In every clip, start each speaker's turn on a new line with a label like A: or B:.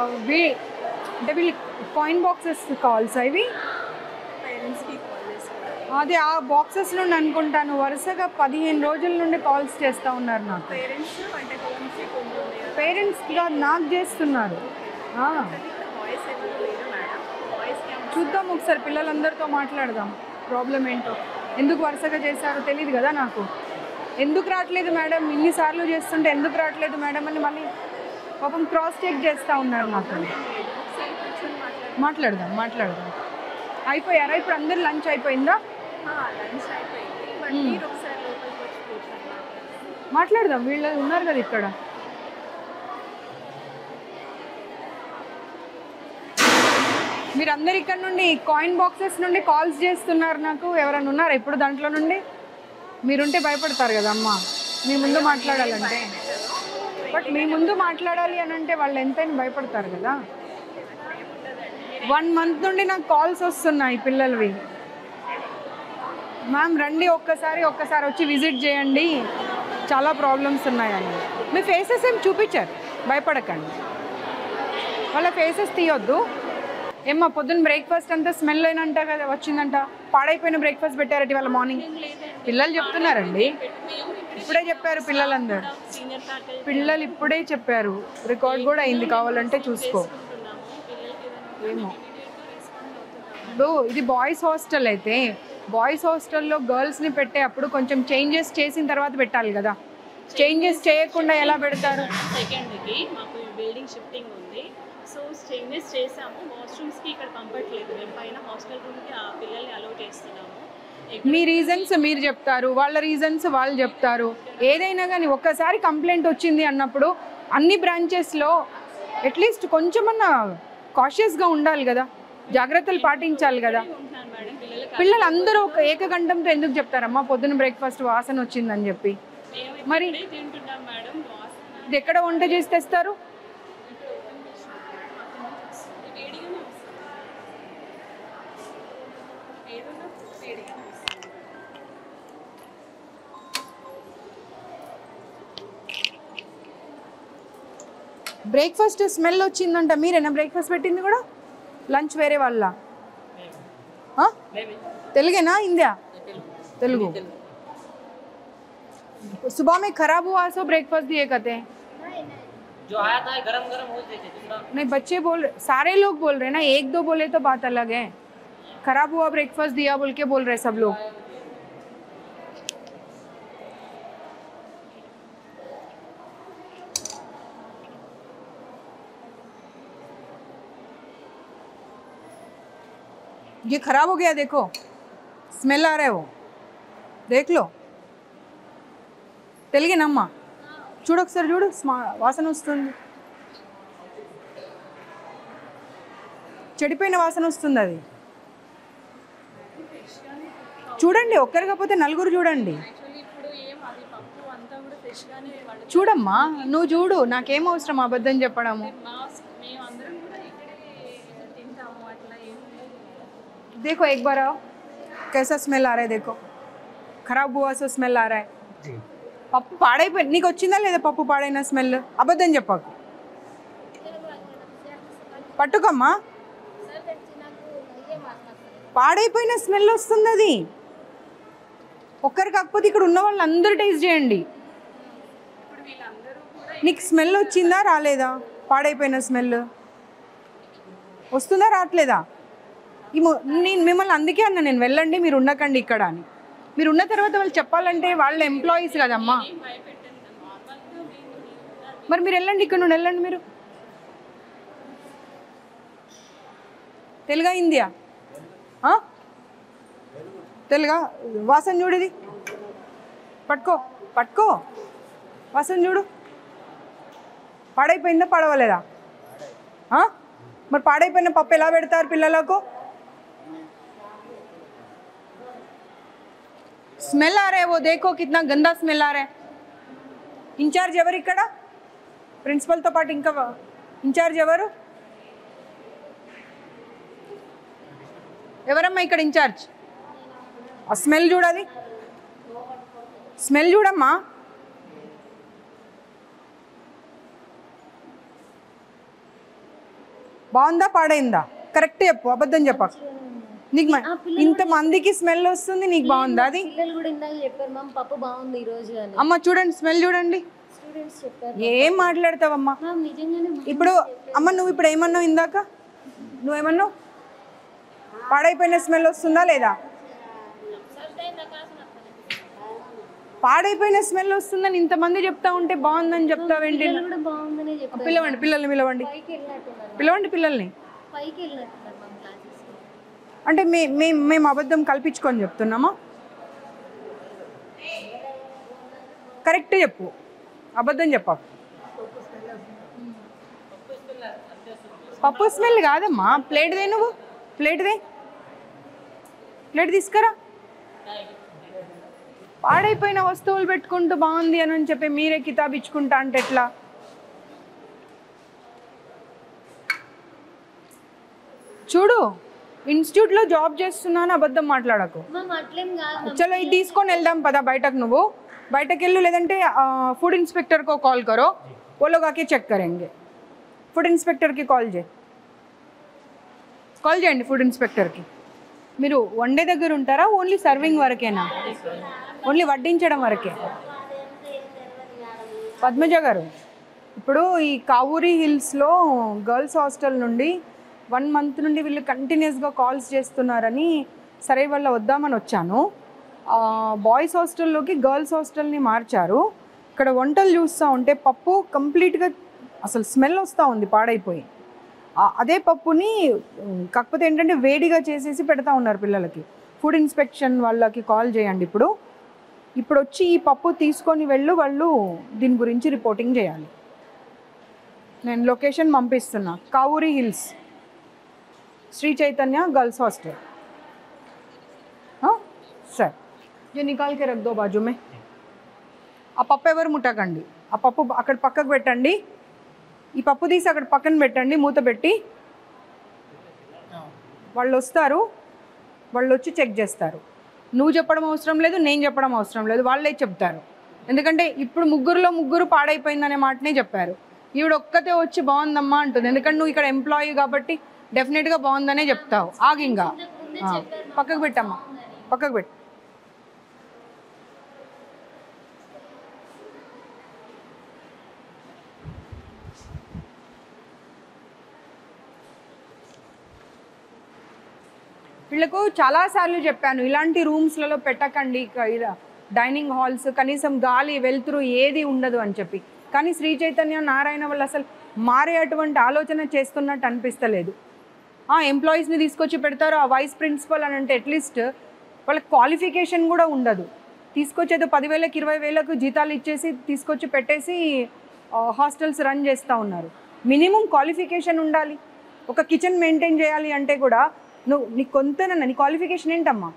A: అంటే వీళ్ళు coin boxes calls ఇవి అదే ఆ బాక్సెస్ నుండి అనుకుంటాను వరుసగా 15 రోజుల నుండి కాల్స్ చేస్తూ ఉన్నారు నాకు. పేరెంట్స్ కాదు నాకు చేస్తున్నారు. చూద్దాం ఒకసారి పిల్లలందరితో మాట్లాడదాం ప్రాబ్లం ఏంటో. ఎందుకు వరుసగా చేశారో తెలియదు కదా నాకు. ఎందుకు రావట్లేదు మేడం, ఇన్నిసార్లు చేస్తుంటే ఎందుకు రావట్లేదు మేడం అని మళ్ళీ పాపం క్రాస్ చెక్ చేస్తూ ఉన్నారు నాకు. మాట్లాడదాం అయిపోయారా ఇప్పుడు? అందరు లంచ్ అయిపోయిందా? మాట్లాడదాం, వీళ్ళు ఉన్నారు కదా ఇక్కడ. మీరందరు ఇక్కడ నుండి కాయిన్ బాక్సెస్ నుండి కాల్స్ చేస్తున్నారు నాకు. ఎవరైనా ఉన్నారా ఇప్పుడు దాంట్లో నుండి? మీరుంటే భయపడతారు కదా అమ్మ, మీ ముందు మాట్లాడాలంటే. బట్ మీ ముందు మాట్లాడాలి అని అంటే వాళ్ళు ఎంతైనా భయపడతారు కదా. 1 month నుండి నాకు కాల్స్ వస్తున్నాయి పిల్లలవి. మ్యామ్ రండి ఒక్కసారి వచ్చి విజిట్ చేయండి, చాలా ప్రాబ్లమ్స్ ఉన్నాయని. మీ ఫేసెస్ ఏం చూపించారు, భయపడకండి. వాళ్ళ ఫేసెస్ తీయొద్దు. ఏమ్మా పొద్దున్న బ్రేక్ఫాస్ట్ అంతా స్మెల్ అయినంట కదా వచ్చిందంట, పాడైపోయిన బ్రేక్ఫాస్ట్ పెట్టారట వాళ్ళ మార్నింగ్. పిల్లలు చెప్తున్నారండి, ఇప్పుడే చెప్పారు పిల్లలందరూ. పిల్లలు ఇప్పుడే చెప్పారు, రికార్డ్ కూడా అయింది, కావాలంటే చూసుకో. ఏమో ఇది బాయ్స్ హాస్టల్ అయితే, బాయ్స్ హాస్టల్లో గర్ల్స్ని పెట్టే అప్పుడు కొంచెం చేంజెస్ చేసిన తర్వాత పెట్టాలి కదా. చేంజెస్ చేయకుండా ఎలా పెడతారు?
B: సెకండ్కి మాకు బిల్డింగ్ షిఫ్టింగ్ ఉంది, సో చేంజెస్ చేసాము. వాష్రూమ్స్కి ఇక్కడ పంపట్లేదు, మేము పైన హాస్టల్ రూమ్కి ఆ పిల్లల్ని అలౌ చేస్తున్నాము.
A: మీ రీజన్స్ మీరు చెప్తారు, వాళ్ళ రీజన్స్ వాళ్ళు చెప్తారు. ఏదైనా కానీ ఒక్కసారి కంప్లైంట్ వచ్చింది అన్నప్పుడు అన్ని బ్రాంచెస్లో అట్లీస్ట్ కొంచెమన్నా కాషియస్గా ఉండాలి కదా, జాగ్రత్తలు పాటించాలి కదా. పిల్లలు అందరూ ఒక ఏకగంఠంతో ఎందుకు చెప్తారమ్మా పొద్దున్న బ్రేక్ఫాస్ట్ వాసన వచ్చిందని చెప్పి? మరి ఇది ఎక్కడ వంట చేసి తెస్తారు? బ్రేక్ఫాస్ట్ స్మెల్ వచ్చిందంట, మీరేనా బ్రేక్ఫాస్ట్ పెట్టింది కూడా? లంచ్ వేరే వాళ్ళ? తెలుగేనా हिंदी? तेलुगु। सुबह में खराब हुआ सो ब्रेकफास्ट दिए कहते हैं,
C: जो आया था गरम गरम हो देते दूसरा।
A: नहीं बच्चे बोल रहे, सारे लोग बोल रहे ना, 1-2 बोले तो बात अलग है। खराब हुआ ब्रेकफास्ट दिया बोल के बोल रहे सब लोग। ये खराब हो गया, देखो स्मेल आ रहा है, वो देख लो। తెలుగేనమ్మా? చూడు ఒకసారి, చూడు వాసన వస్తుంది, చెడిపోయిన వాసన వస్తుంది. అది చూడండి, ఒక్కరు కాకపోతే నలుగురు చూడండి. చూడమ్మా నువ్వు చూడు, నాకేం అవసరం అబద్ధం చెప్పడము. देखो एक बार आओ, कैसा स्मेल आ रहा है, देखो खराब हुआ सो स्मेल आ रहा है. పప్పు పాడైపోయి నీకు వచ్చిందా లేదా? పప్పు పాడైన స్మెల్, అబద్ధం చెప్పకు. పట్టుకమ్మా, పాడైపోయిన స్మెల్ వస్తుంది. అది ఒక్కరు కాకపోతే ఇక్కడ ఉన్న వాళ్ళు అందరూ టేస్ట్ చేయండి. నీకు స్మెల్ వచ్చిందా రాలేదా? పాడైపోయిన స్మెల్ వస్తుందా రావట్లేదా? నేను మిమ్మల్ని అందుకే అన్నా, నేను వెళ్ళండి మీరు ఉండకండి ఇక్కడ అని. మీరు ఉన్న తర్వాత వాళ్ళు చెప్పాలంటే వాళ్ళ ఎంప్లాయీస్ కదమ్మా. మరి మీరు వెళ్ళండి, ఇక్కడ నుండి వెళ్ళండి. మీరు తెలుగా హిందీయా? తెలుగా? వాసన చూడది, పట్టుకో పట్టుకో, వాసన చూడు. పాడైపోయిందా పడవలేదా? మరి పాడైపోయిన పప్పు ఎలా పెడతారు పిల్లలకు? स्मेल आ रहा है, वो देखो कितना गंदा स्मेल आ रहा है. इंचार्ज एवर इक्कड़? प्रिंसिपल तो पाటు इंका इंचार्ज एवरू? एवरम्मा इक्कड़ इंचार्ज? आ स्मेल చూడాలి, స్మెల్ చూడమ్మా. బాగుందా పాడైందా కరెక్ట్ చెప్పు, అబద్ధం చెప్పకు. నీకు ఇంతమందికి స్మెల్ వస్తుంది, నీకు బాగుందా? అది
D: పిల్లలు కూడా ఇందాక చెప్పారు మ్యామ్ పప్పు బాగుంది ఈ రోజు అని.
A: అమ్మ చూడండి, స్మెల్ చూడండి.
D: స్టూడెంట్స్ చెప్పారు
A: ఏం మాట్లాడతావమ్మా
D: మ్యామ్. నిజంగానే
A: ఇప్పుడు? అమ్మ నువ్వు ఇప్పుడు ఏమన్నావు ఇందాక? నువ్వేమన్నావు? పాడైపోయిన స్మెల్ వస్తుందా లేదా? పాడైపోయిన స్మెల్ వస్తుందని ఇంతమంది చెప్తా ఉంటే బాగుందని చెప్తావేంటి?
D: కూడా బాగుందనే చెప్పారు.
A: పిలవండి, పిల్లల్ని పిలవండి,
D: పైకి వెళ్ళినట్టున్నారు,
A: పిలవండి పిల్లల్ని.
D: పైకి వెళ్ళినట్టున్నారు మ్యామ్ క్లాసెస్.
A: అంటే మేము అబద్ధం కల్పించుకొని చెప్తున్నామా? కరెక్ట్ చెప్పు, అబద్ధం చెప్పకు. పప్పు స్మెల్ కాదమ్మా. ప్లేట్ దే, నువ్వు ప్లేట్ దే, ప్లేట్ తీసుకురా. పాడైపోయిన వస్తువులు పెట్టుకుంటూ బాగుంది అని చెప్పి మీరే కితాబ్ ఇచ్చుకుంటా అంటే ఎట్లా? చూడు, ఇన్స్టిట్యూట్లో జాబ్ చేస్తున్నాను, అబద్ధం మాట్లాడకు.
D: మ్యామ్ అట్లేం కాదు.
A: చలో ఇది తీసుకొని వెళ్దాం పదా బయటకు. నువ్వు బయటకు వెళ్ళు, లేదంటే फूड इंस्पेक्टर को कॉल करो, वो लोग आके चेक करेंगे. फूड इंस्पेक्टर की कॉल చేయండి ఫుడ్ ఇన్స్పెక్టర్కి. మీరు వండే దగ్గర ఉంటారా? ఓన్లీ సర్వింగ్ వరకేనా? ఓన్లీ వడ్డించడం వరకే? పద్మజ గారు, ఇప్పుడు ఈ కావూరి హిల్స్లో గర్ల్స్ హాస్టల్ నుండి 1 month నుండి వీళ్ళు కంటిన్యూస్గా కాల్స్ చేస్తున్నారని సరే వల్ల వద్దామని వచ్చాను. బాయ్స్ హాస్టల్లోకి గర్ల్స్ హాస్టల్ని మార్చారు. ఇక్కడ వంటలు చూస్తూ ఉంటే పప్పు కంప్లీట్గా అసలు స్మెల్ వస్తూ ఉంది, పాడైపోయి. అదే పప్పుని కాకపోతే ఏంటంటే వేడిగా చేసేసి పెడతా ఉన్నారు పిల్లలకి. ఫుడ్ ఇన్స్పెక్షన్ వాళ్ళకి కాల్ చేయండి. ఇప్పుడు వచ్చి ఈ పప్పు తీసుకొని వెళ్ళు, వాళ్ళు దీని గురించి రిపోర్టింగ్ చేయాలి. నేను లొకేషన్ పంపిస్తున్నా, Kavuri hills, Sri Chaitanya girls hostel. సరే, जो निकाल के रख दो बाजू में. ఆ పప్పు ఎవరు ముట్టకండి, ఆ పప్పు అక్కడ పక్కకు పెట్టండి. ఈ పప్పు తీసి అక్కడ పక్కన పెట్టండి, మూత పెట్టి. వాళ్ళు వస్తారు, వాళ్ళు వచ్చి చెక్ చేస్తారు. నువ్వు చెప్పడం అవసరం లేదు, నేను చెప్పడం అవసరం లేదు, వాళ్ళే చెప్తారు. ఎందుకంటే ఇప్పుడు ముగ్గురు పాడైపోయిందనే మాటనే చెప్పారు. ఈవిడ ఒక్కతే వచ్చి బాగుందమ్మా అంటుంది. ఎందుకంటే నువ్వు ఇక్కడ ఎంప్లాయీ కాబట్టి డెఫినెట్గా బాగుందనే చెప్తావు. ఆగింగా పక్కకు పెట్టమ్మా, పక్కకు పెట్టు. వీళ్ళకు చాలాసార్లు చెప్పాను, ఇలాంటి రూమ్స్లలో పెట్టకండి, డైనింగ్ హాల్స్, కనీసం గాలి వెలుతురు ఏది ఉండదు అని చెప్పి. కానీ శ్రీ చైతన్య నారాయణ వాళ్ళు అసలు మారే అటువంటి ఆలోచన చేస్తున్నట్టు అనిపిస్తలేదు. ఎంప్లాయీస్ని తీసుకొచ్చి పెడతారు. ఆ వైస్ ప్రిన్సిపల్ అని అంటే అట్లీస్ట్ వాళ్ళకి క్వాలిఫికేషన్ కూడా ఉండదు. తీసుకొచ్చేదో 10,000 20,000 జీతాలు ఇచ్చేసి తీసుకొచ్చి పెట్టేసి హాస్టల్స్ రన్ చేస్తూ ఉన్నారు. మినిమం క్వాలిఫికేషన్ ఉండాలి. ఒక కిచెన్ మెయింటైన్ చేయాలి అంటే కూడా నీకు కొంతనన్నా నీ క్వాలిఫికేషన్ ఏంటమ్మా?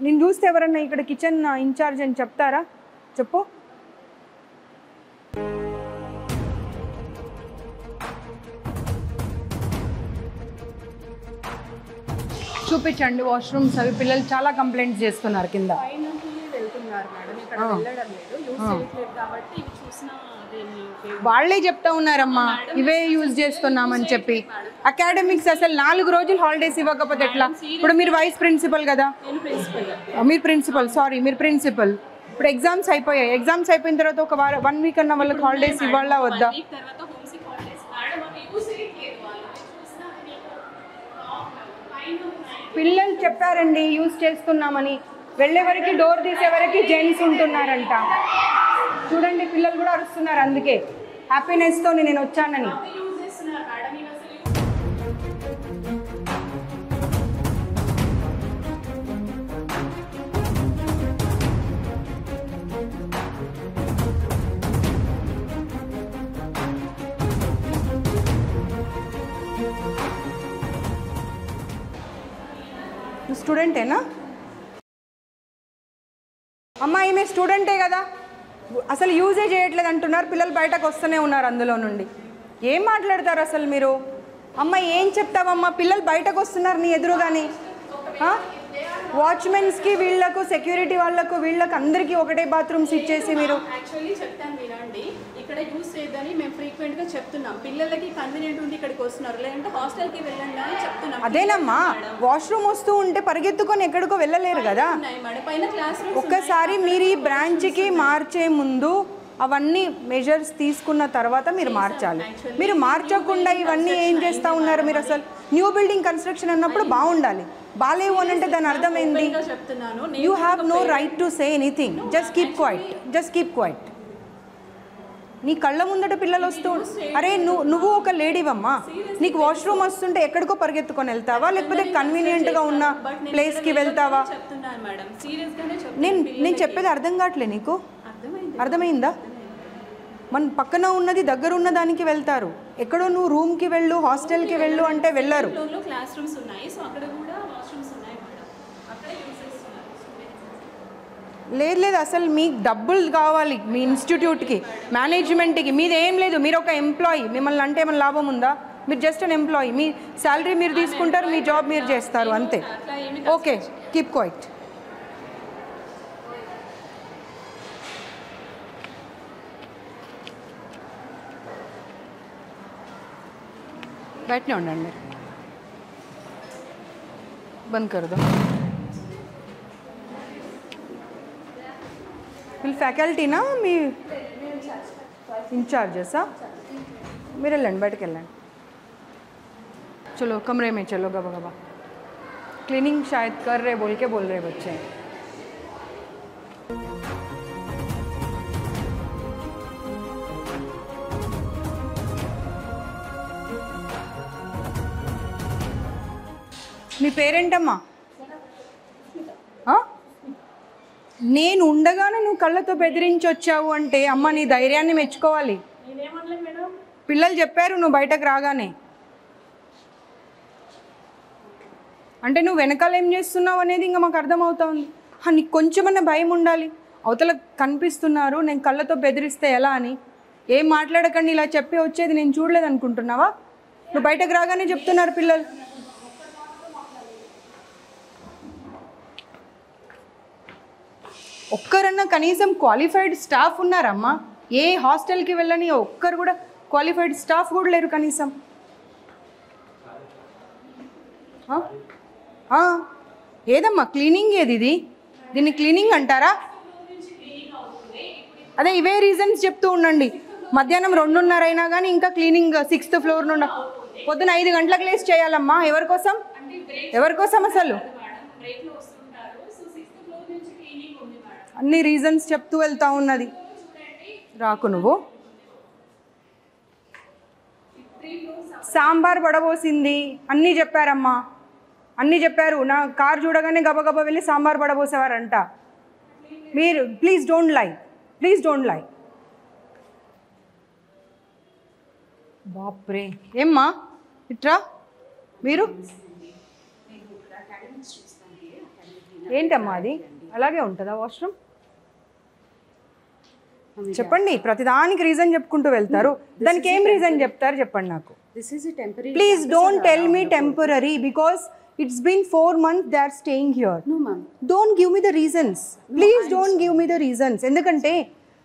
A: నేను చూస్తే ఎవరన్నా ఇక్కడ కిచెన్ ఇన్ఛార్జ్ అని చెప్తారా? చెప్పు. చూపించండి వాష్రూమ్స్ అవి. పిల్లలు చాలా కంప్లైంట్స్ చేస్తున్నారు కింద.
B: వెళ్తున్నారు మేడం, ఇక్కడ వెళ్ళడం లేదు, యూజ్ చేయట్లేదు కాబట్టి ఇవి చూసినా
A: వాళ్ళే చెప్తా ఉన్నారమ్మా, ఇవే యూజ్ చేస్తున్నామని చెప్పి. అకాడమిక్స్ అసలు 4 రోజులు హాలిడేస్ ఇవ్వకపోతే ఎట్లా? ఇప్పుడు మీరు వైస్ ప్రిన్సిపల్ కదా, మీరు ప్రిన్సిపల్, సారీ మీరు ప్రిన్సిపల్. ఇప్పుడు ఎగ్జామ్స్ అయిపోయాయి, ఎగ్జామ్స్ అయిపోయిన తర్వాత ఒక 1 వీక్ అన్న వాళ్ళకి హాలిడేస్ ఇవ్వాలా వద్దా? పిల్లలు చెప్పారండి యూజ్ చేస్తున్నామని. వెళ్ళే వరకు డోర్ తీసే వరకు జెంట్స్ ఉంటున్నారంట. చూడండి పిల్లలు కూడా అరుస్తున్నారు, అందుకే హ్యాపీనెస్తో నేను వచ్చానని. స్టూడెంటేనా అమ్మా? ఈమె స్టూడెంటే కదా, అసలు యూజే చేయట్లేదు అంటున్నారు. పిల్లలు బయటకు వస్తూనే ఉన్నారు అందులో నుండి. ఏం మాట్లాడతారు అసలు మీరు? అమ్మ ఏం చెప్తావమ్మా? పిల్లలు బయటకు వస్తున్నారు నీ ఎదురుగాని. వాచ్మెన్స్కి వీళ్ళకు సెక్యూరిటీ వాళ్ళకు వీళ్ళకి అందరికీ ఒకటే బాత్రూమ్స్ ఇచ్చేసి మీరు
B: యాక్చువల్లీ చెప్తాను వినండి, ఇక్కడ యూస్ చేయొద్దని మేము ఫ్రీక్వెంట్గా చెప్తున్నాం. పిల్లలకి కన్వీనియంట్ ఉంది ఇక్కడికి వస్తున్నారు, లేదంటే హాస్టల్కి వెళ్ళండి అని చెప్తున్నాం.
A: అదేనమ్మా, వాష్రూమ్ వస్తూ ఉంటే పరిగెత్తుకొని ఎక్కడికో వెళ్ళలేరు కదా.
B: మేడం పైన క్లాస్ రూమ్స్
A: ఒక్కసారి మీరు ఈ బ్రాంచ్కి మార్చే ముందు అవన్నీ మెజర్స్ తీసుకున్న తర్వాత మీరు మార్చాలి. మీరు మార్చకుండా ఇవన్నీ ఏం చేస్తూ ఉన్నారు మీరు? అసలు న్యూ బిల్డింగ్ కన్స్ట్రక్షన్ అన్నప్పుడు బాగుండాలి, బాగాలేవు అని అంటే దాని అర్థం ఏంది?
B: చెప్తున్నాను,
A: you have no right to say anything. Just keep quiet, just keep quiet. నీ కళ్ళ ముందట పిల్లలు వస్తూ, అరే నువ్వు ఒక లేడీవమ్మా, నీకు వాష్రూమ్ వస్తుంటే ఎక్కడికో పరిగెత్తుకొని వెళ్తావా, లేకపోతే కన్వీనియంట్గా ఉన్న ప్లేస్కి వెళ్తావా? నేను చెప్పేది అర్థం కావట్లే నీకు? అర్థమైందా? మన పక్కన ఉన్నది దగ్గర ఉన్న దానికి వెళ్తారు. ఎక్కడో నువ్వు రూమ్కి వెళ్ళు, హాస్టల్కి వెళ్ళు అంటే వెళ్ళరు.
B: క్లాస్ రూమ్స్ ఉన్నాయి, సో అక్కడ కూడా వాష్రూమ్స్ ఉన్నాయి మేడం, అక్కడ యూస్ చేస్తున్నారు.
A: లేదు, అసలు మీకు డబ్బులు కావాలి మీ ఇన్స్టిట్యూట్కి, మేనేజ్మెంట్కి. మీది ఏం లేదు, మీరు ఒక ఎంప్లాయీ. మిమ్మల్ని అంటే ఏమైనా లాభం ఉందా? మీరు జస్ట్ అన్ ఎంప్లాయీ. మీ శాలరీ మీరు తీసుకుంటారు, మీ జాబ్ మీరు చేస్తారు, అంతే. Okay, keep quiet. బయటనే ఉండండి, బంద్ కర్ దో. వీళ్ళు ఫ్యాకల్టీనా మీ इंचार्जेसा? మీరు వెళ్ళండి, బయటకు వెళ్ళండి. चलो कमरे में चलो गबा गबा. क्लीनिंग शायद कर रहे बोल के बोल रहे बच्चे. మీ పేరేంటమ్మా? నేను ఉండగానే నువ్వు కళ్ళతో బెదిరించి వచ్చావు అంటే అమ్మ నీ ధైర్యాన్ని మెచ్చుకోవాలి. పిల్లలు చెప్పారు నువ్వు బయటకు రాగానే. అంటే నువ్వు వెనకాల ఏం చేస్తున్నావు అనేది ఇంకా మాకు అర్థమవుతుంది. నీకు కొంచెమన్నా భయం ఉండాలి. అవతల కనిపిస్తున్నారు, నేను కళ్ళతో బెదిరిస్తే ఎలా అని. ఏం మాట్లాడకండి ఇలా చెప్పి వచ్చేది నేను చూడలేదు అనుకుంటున్నావా? నువ్వు బయటకు రాగానే చెప్తున్నారు పిల్లలు. ఒక్కరన్నా కనీసం క్వాలిఫైడ్ స్టాఫ్ ఉన్నారమ్మా? ఏ హాస్టల్కి వెళ్ళని ఒక్కరు కూడా క్వాలిఫైడ్ స్టాఫ్ కూడా లేరు కనీసం. ఏదమ్మా క్లీనింగ్ ఏది? ఇది దీన్ని క్లీనింగ్ అంటారా? అదే ఇవే రీజన్స్ చెప్తూ ఉండండి. మధ్యాహ్నం 2:30 అయినా కానీ ఇంకా క్లీనింగ్ 6th ఫ్లోర్ నుండి పొద్దున 5 గంటలకు లేసి చేయాలమ్మా. ఎవరి కోసం? ఎవరి కోసం అసలు? అన్ని రీజన్స్ చెప్తూ వెళ్తా ఉన్నది. రాకు నువ్వు. సాంబార్ పడబోసింది అన్నీ చెప్పారమ్మా, అన్నీ చెప్పారు. నా కార్ చూడగానే గబగబా వెళ్ళి సాంబార్ పడబోసేవారంట. మీరు please don't lie, please don't lie. బాప్రే, ఏమ్మా ఇట్రా. మీరు ఏంటమ్మా అది అలాగే ఉంటుందా వాష్రూమ్? చెప్పండి. ప్రతిదానికి రీజన్ చెప్పుకుంటూ వెళ్తారు. దానికి ఏం రీజన్ చెప్తారు చెప్పండి నాకు. Please don't tell me temporary because it's been 4 months they are staying here.
E: No ma'am,
A: don't give me the reasons. Please don't give me the reasons. ఎందుకంటే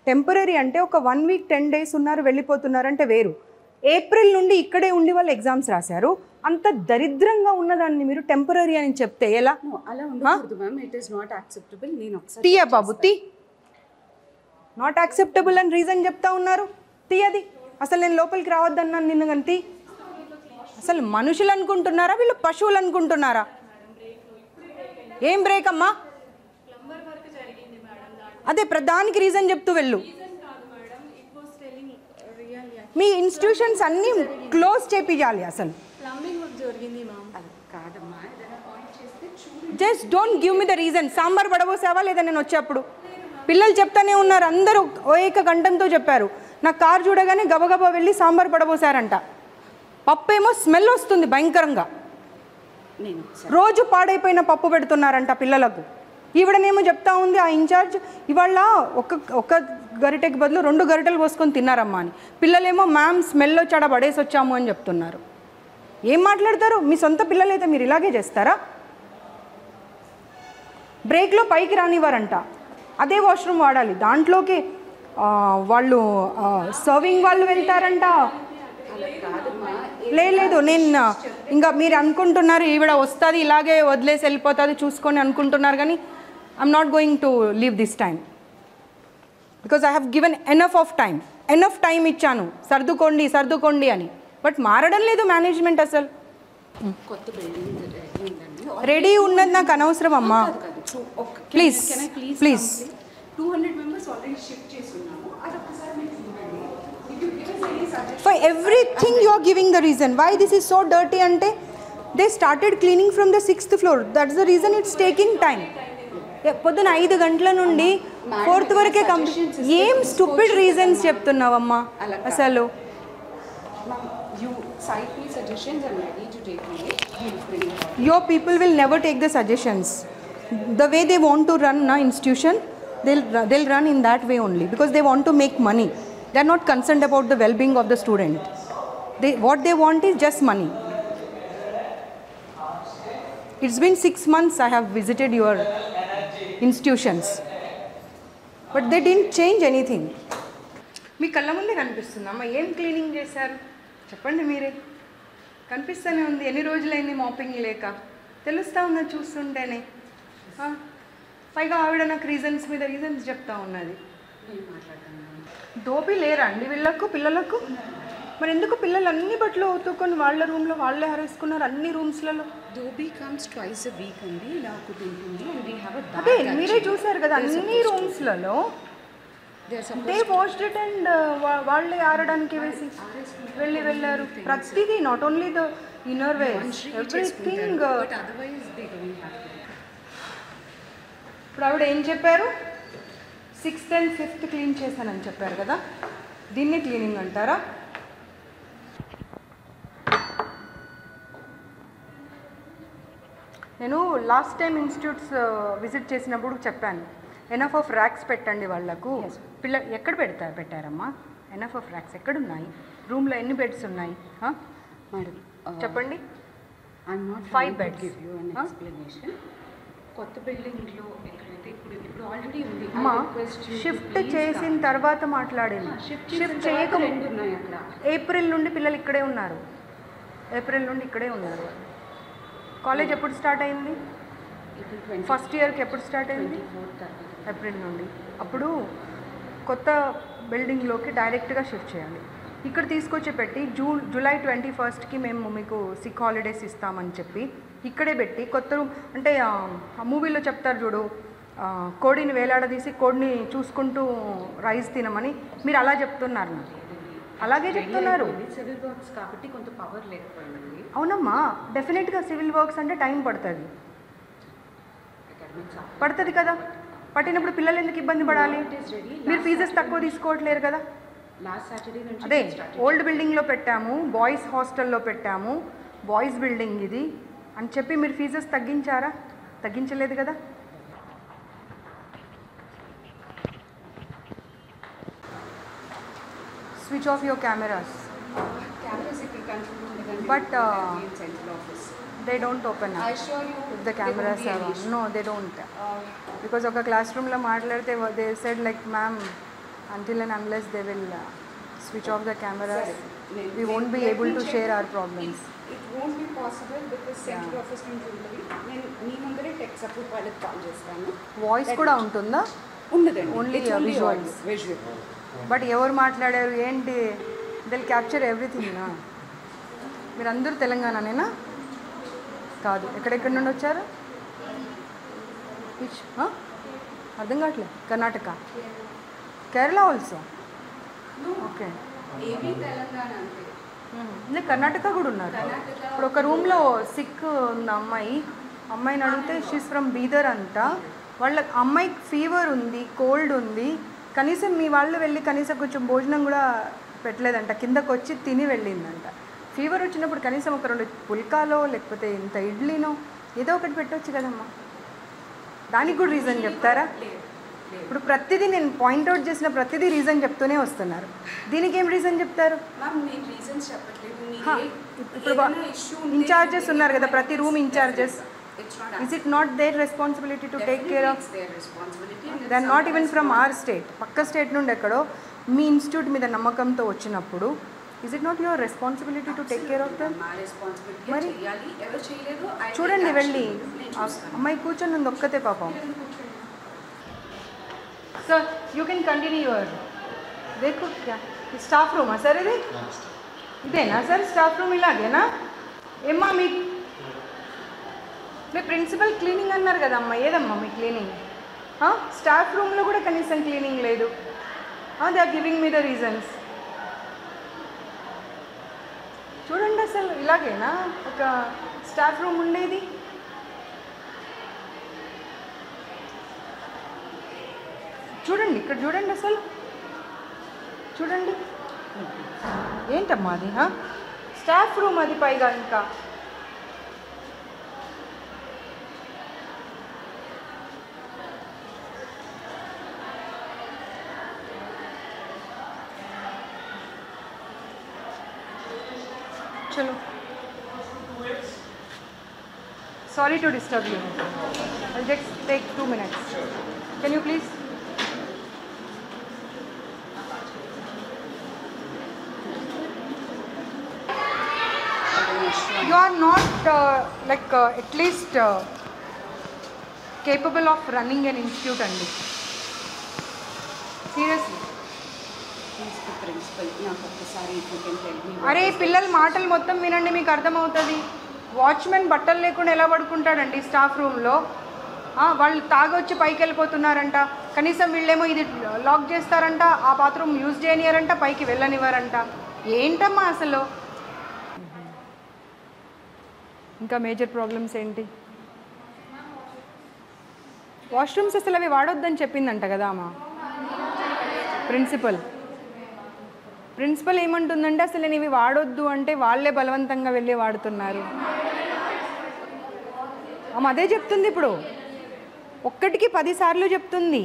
A: టెంపరరీ అంటే ఒక 1 week 10 days ఉన్నారు వెళ్ళిపోతున్నారు అంటే వేరు. ఏప్రిల్ నుండి ఇక్కడే ఉండి వాళ్ళు ఎగ్జామ్స్ రాశారు. అంత దరిద్రంగా ఉన్నదాన్ని మీరు టెంపరరీ అని చెప్తే ఎలా?
E: no అలా ఉండకూడదు ma'am, it is not acceptable. నేను ఒకసారి
A: తీయ బాబు తీ. నాట్ యాక్సెప్టబుల్ అని రీజన్ చెప్తా ఉన్నారు. తీయది. అసలు నేను లోపలికి రావద్దన్నాను నిన్ను గంతి. అసలు మనుషులు అనుకుంటున్నారా వీళ్ళు పశువులు అనుకుంటున్నారా? ఏం బ్రేక్ అమ్మా? అదే ప్రధానికి రీజన్ చెప్తూ వెళ్ళు. మీ ఇన్స్టిట్యూషన్స్ అన్నీ క్లోజ్ చేపియాలి. అసలు just don't give me the reason. Sambar పడబోసావా లేదా నేను వచ్చేప్పుడు? పిల్లలు చెప్తానే ఉన్నారు, అందరూ ఏక కంఠంతో చెప్పారు. నా కార్ చూడగానే గబగబా వెళ్ళి సాంబార్ పడబోసారంట. పప్పు ఏమో స్మెల్ వస్తుంది భయంకరంగా. రోజు పాడైపోయిన పప్పు పెడుతున్నారంట పిల్లలకు. ఈవిడనేమో చెప్తా ఉంది ఆ ఇన్ఛార్జ్, ఇవాళ ఒక గరిటెకి బదులు 2 గరిటెలు పోసుకొని తిన్నారమ్మా అని. పిల్లలేమో మ్యామ్ స్మెల్లో చెడ పడేసి వచ్చాము అని చెప్తున్నారు. ఏం మాట్లాడతారు? మీ సొంత పిల్లలైతే మీరు ఇలాగే చేస్తారా? బ్రేక్లో పైకి రానివ్వరంట, అదే వాష్రూమ్ వాడాలి. దాంట్లోకి వాళ్ళు సర్వింగ్ వాళ్ళు వెళ్తారంట. లేదు నేను ఇంకా మీరు అనుకుంటున్నారు ఈవిడ వస్తుంది ఇలాగే వదిలేసి వెళ్ళిపోతుంది చూసుకొని అనుకుంటున్నారు, కానీ I'm not going to leave this time because I have given enough time ఇచ్చాను సర్దుకోండి అని. బట్ మారడం లేదు మేనేజ్మెంట్ అసలు.
E: కొత్త బిల్డింగ్ రెడీ ఉందండి.
A: రెడీ ఉన్నది నాకు అనవసరం అమ్మా, please please.
E: 200 members already shift చేస్తున్నాము, అది ఒక్కసారి మీకు ఇవ్వండి. If you give us any suggestions,
A: For everything you are giving the reason why this is so dirty ante they started cleaning from the 6th floor, that's the reason it's taking time. పొద్దున 5 గంటల నుండి 4th వరకే complete. ఏం stupid reasons చెప్తున్నావమ్మా అసలు.
E: you cite me suggestions, I'm ready to take them. We'll bring it up.
A: Your people will never take the suggestions. The way they want to run na institution, they'll run in that way only because they want to make money. They are not concerned about the well-being of the student. What they want is just money. It's been 6 months I have visited your institutions, but they didn't change anything. మీ కళ్ళ ముందే కనిపిస్తుందమ్మా, ఏం cleaning చేశారు చెప్పండి మీరే. కనిపిస్తూనే ఉంది, ఎన్ని రోజులైంది మాపింగ్ లేక, తెలుస్తూ ఉన్నది చూస్తుంటేనే. పైగా ఆవిడ నాకు రీజన్స్ మీద రీజన్స్ చెప్తా ఉన్నది. దోపి లేరా అండి వీళ్ళకు పిల్లలకు? మరి ఎందుకు పిల్లలు అన్ని బట్టలు ఉతుక్కొని వాళ్ళ రూమ్లో వాళ్ళే హరేసుకున్నారు అన్ని రూమ్స్లలో?
E: Dhobi comes twice a week అండి, ఇలా ఒకటి ఉంటుంది. And we have a bag.
A: అదే మీరే చూసారు కదా అన్ని రూమ్స్లలో దే వాష్డ్ ఇట్ అండ్ వాళ్ళే ఆరడానికి వేసి వెళ్ళారు. ప్రతిదీ not only the inner ways everything.
E: But otherwise they don't have to.
A: ఇప్పుడు ఆవిడ ఏం చెప్పారు? 6th and 5th క్లీన్ చేశానని చెప్పారు కదా, దీన్ని క్లీనింగ్ అంటారా? నేను లాస్ట్ టైం ఇన్స్టిట్యూట్స్ విజిట్ చేసినప్పుడు చెప్పాను, ఎనఫ్ ఆఫ్ ర్యాక్స్ పెట్టండి వాళ్ళకు. ఎక్కడ పెట్టారమ్మా ఎనఫ్ ఆఫ్ ర్యాక్స్? ఎక్కడున్నాయి? రూమ్లో ఎన్ని బెడ్స్ ఉన్నాయి
E: Madam,
A: చెప్పండి.
E: I'm not
A: 5
E: going
A: beds.
E: to give you an explanation. కొత్త బిల్డింగ్లో ఎక్కడైతే ఇప్పుడు ఆల్రెడీ ఉంది.
A: అమ్మా షిఫ్ట్ చేసిన తర్వాత మాట్లాడింది. షిఫ్ట్ చేయక
E: 2 ఉన్నాయి అక్కడ.
A: ఏప్రిల్ నుండి పిల్లలు ఇక్కడే ఉన్నారు. కాలేజ్ ఎప్పుడు స్టార్ట్ అయింది? ఫస్ట్ ఇయర్కి ఎప్పుడు స్టార్ట్ అయింది? ఏప్రిల్ నుండి. అప్పుడు కొత్త బిల్డింగ్లోకి డైరెక్ట్గా షిఫ్ట్ చేయాలి. ఇక్కడ తీసుకొచ్చి పెట్టి జూలై 21st మేము మీకు సిక్ హాలిడేస్ ఇస్తామని చెప్పి ఇక్కడే పెట్టి కొత్త రూమ్ అంటే ఆ మూవీలో చెప్తారు చూడు, కోడిని వేలాడదీసి కోడిని చూసుకుంటూ రైస్ తినమని, మీరు అలా చెప్తున్నారు నాకు. అలాగే చెప్తున్నారు.
E: సివిల్ వర్క్స్ కాబట్టి కొంత పవర్ లేకపోయింది.
A: అవునమ్మా, డెఫినెట్గా సివిల్ వర్క్స్ అంటే టైం పడుతుంది కదా. పట్టినప్పుడు పిల్లలు ఎందుకు ఇబ్బంది పడాలి? మీరు ఫీజెస్ తక్కువ తీసుకోవట్లేరు కదా.
E: లాస్ట్ సాటర్డే నుంచి
A: అదే ఓల్డ్ బిల్డింగ్లో పెట్టాము, బాయ్స్ హాస్టల్లో పెట్టాము, బాయ్స్ బిల్డింగ్ ఇది అని చెప్పి మీరు ఫీజెస్ తగ్గించారా? తగ్గించలేదు కదా. Switch off your cameras.
E: Cameras ఇక్కడ కంట్రోల్ ఉండదండి.
A: But,
E: central office
A: they don't open up.
E: I assure you
A: If the cameras are on. No, they don't. Because ఒక క్లాస్ రూమ్లో మాట్లాడితే they said like ma'am, until and unless they will switch off the cameras, we won't be able to share our problems.
E: It won't be possible because central office నుంచి ఉంటుంది. నేను మీ ముందరే tech support వాళ్ళకి call చేస్తాను.
A: Voice కూడా ఉంటుందా?
E: ఉండదండి,
A: only visuals. But ఎవరు మాట్లాడారు ఏంటి, దిల్ క్యాప్చర్ ఎవ్రీథింగ్. మీరు అందరూ తెలంగాణనేనా? కాదు, ఎక్కడెక్కడి నుండి వచ్చారు? అర్థం కావట్లేదు. Karnataka, Kerala also. Okay,
E: AP Telangana అంటే
A: నేను కర్ణాటక కూడా ఉన్నారు. ఇప్పుడు ఒక రూమ్లో సిక్ ఉన్న అమ్మాయిని అడిగితే షీస్ ఫ్రమ్ బీదర్ అంట. వాళ్ళ అమ్మాయికి ఫీవర్ ఉంది, కోల్డ్ ఉంది, కనీసం మీ వాళ్ళు వెళ్ళి కనీసం కొంచెం భోజనం కూడా పెట్టలేదంట, కిందకు వచ్చి తిని వెళ్ళిందంట. ఫీవర్ వచ్చినప్పుడు కనీసం ఒక 2 పుల్కాలో లేకపోతే ఇంత ఇడ్లీనో ఏదో ఒకటి పెట్టవచ్చు కదమ్మా. దానికి కూడా రీజన్ చెప్తారా? ఇప్పుడు ప్రతిదీ నేను పాయింట్అవుట్ చేసిన ప్రతిదీ రీజన్ చెప్తూనే వస్తున్నారు. దీనికి ఏం రీజన్ చెప్తారు?
E: మ్యామ్ నేను రీజన్స్ చెప్పట్లేదు.
A: ఇప్పుడు ఇన్ఛార్జెస్ ఉన్నారు కదా, ప్రతి room in-charges
E: It's not
A: Is it not their responsibility to take care of?
E: It's their responsibility. And
A: They are not even from our state. పక్క స్టేట్ నుండి ఎక్కడో మీ ఇన్స్టిట్యూట్ మీద నమ్మకంతో వచ్చినప్పుడు is it not your responsibility to take care of them?
E: మా responsibility
A: మరి?
E: చేయాలి. ఎవరు చేయలేదు
A: చూడండి వెళ్ళి అమ్మాయి కూర్చొని ఉంది ఒక్కతే పాపం. Sir you can continue your देखो क्या స్టాఫ్ రూమా సార్ ఇది ఇదేనా సార్ స్టాఫ్ రూమ్ ఇలాగేనా ఏమ్మా మీ ప్రిన్సిపల్ క్లీనింగ్ అన్నారు కదమ్మా ఏదమ్మా మీ క్లీనింగ్ స్టాఫ్ రూమ్లో కూడా కనీసం క్లీనింగ్ లేదు they are giving me the reasons చూడండి అసలు ఇలాగేనా ఒక స్టాఫ్ రూమ్ ఉండేది చూడండి ఇక్కడ చూడండి అసలు చూడండి ఏంటమ్మా అది స్టాఫ్ రూమ్ అది పైగా ఇంకా చలో sorry to disturb you I'll just take 2 minutes. Can you please? You are not at least capable of running an institute అండి సీరియస్లీ
E: ప్రిన్సిపల్ నాకు ఒక్కసారి యూ కెన్ టెల్ మీ
A: అరే పిల్లల మాటలు మొత్తం వినండి మీకు అర్థమవుతుంది వాచ్మెన్ బట్టలు లేకుండా ఎలా పడుకుంటాడండి స్టాఫ్ రూమ్లో వాళ్ళు తాగొచ్చి పైకి వెళ్ళిపోతున్నారంట కనీసం వీళ్ళేమో ఇది లాక్ చేస్తారంట ఆ బాత్రూమ్ యూజ్ చేయనియారంట పైకి వెళ్ళనివ్వరంట ఏంటమ్మా అసలు ఇంకా మేజర్ ప్రాబ్లమ్స్ ఏంటి వాష్రూమ్స్ అసలు అవి వాడొద్దని చెప్పిందంట కదా అమ్మా ప్రిన్సిపల్ ఏమంటుందంటే అసలు నేను ఇవి వాడొద్దు అంటే వాళ్ళే బలవంతంగా వెళ్ళి వాడుతున్నారు అమ్మ అదే చెప్తుంది ఇప్పుడు ఒక్కటికి 10 సార్లు చెప్తుంది